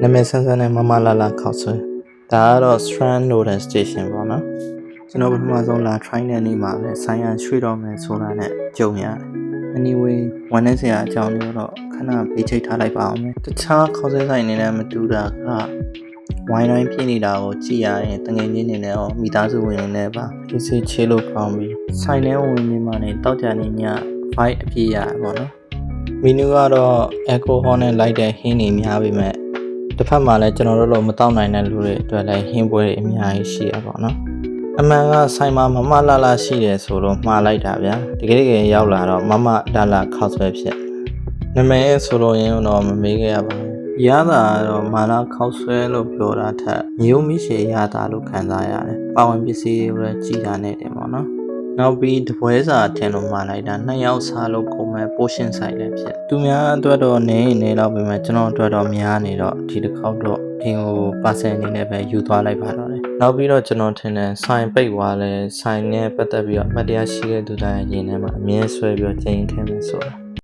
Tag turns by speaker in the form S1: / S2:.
S1: နာမည်ဆန်းဆန်းနဲ့မမလာလာခောက်ဆွဲဒါကတော့ Strand Northern Station ပေါ့နော်ကျွန်တော်ပထမဆုံးလာ try တဲ့နေ့မှာပဲဆိုင်ရန်ရွှေ့တော့မယ်ဆိုတာနဲ့ကြုံရတယ် anyway ဝန်ထမ်းဆရာအကြောင်းလေးတော့ခဏပေးချိတ်ထားလိုက်ပါအောင်မယ်တခြားခေါက်ဆွဲဆိုင်နေနဲ့မတူတာကဝိုင်းတိုင်းဖြစ်နေတာကိုကြည့်ရရင်တငယ်ချင်းတွေနဲ့ရောမိသားစုဝင်တွေနဲ့ပါဒီစီချေလို့ကောင်းပြီးဆိုင်ထဲဝင်နေမှနေတောက်ကြနေည vibe အပြည့်ရပါတော့မီနူကတော့ alcohol နဲ့လိုက်တဲ့ဟင်းတွေများပေမဲ့တစ်ဖက်မှာလည်းကျွန်တော်တို့လိုမတောက်နိုင်တဲ့လူတွေအတွက်လည်းဟင်းပွဲတွေအများကြီးရှိရပါတော့အမှန်ကဆိုင်မှာမမလာလာရှိတယ်ဆိုတော့မှားလိုက်တာဗျာတကယ်ရောက်လာတော့မမလာလာခောက်ဆွဲဖြစ်နာမည်ဆိုလို့ရင်တော့မမေးခဲ့ရပါဘူးရတာတော့မာလာခောက်ဆွဲလို့ပြောတာထက်မျိုးမိရှည်ရတာလို့ခံစားရတယ်ပါဝင်ပစ္စည်းတွေလည်းကြီးတာနဲ့တယ်ပေါ့နော်နောက်ပြီးတပွဲစာထင်လို့မှာလိုက်တာ2ယောက်စားလို့ကုန်မဲ့ portion size လည်းဖြစ်သူများအတွက်တော့နေတော့ပဲကျွန်တော်အတွက်တော့များနေတော့ဒီတစ်ခေါက်တော့အင်းကိုပါဆယ်အနေနဲ့ပဲယူသွားလိုက်ပါတော့တယ်နောက်ပြီးတော့ကျွန်တော်ထင်တယ်ဆိုင်ပိတ်သွားလဲဆိုင်နဲ့ပတ်သက်ပြီးတော့အမှတ်တရရှိတဲ့သူတိုင်းရင်းထဲမှာအမြဲဆွဲပြီးတော့ချိန်ထည့်မယ်ဆိုတာ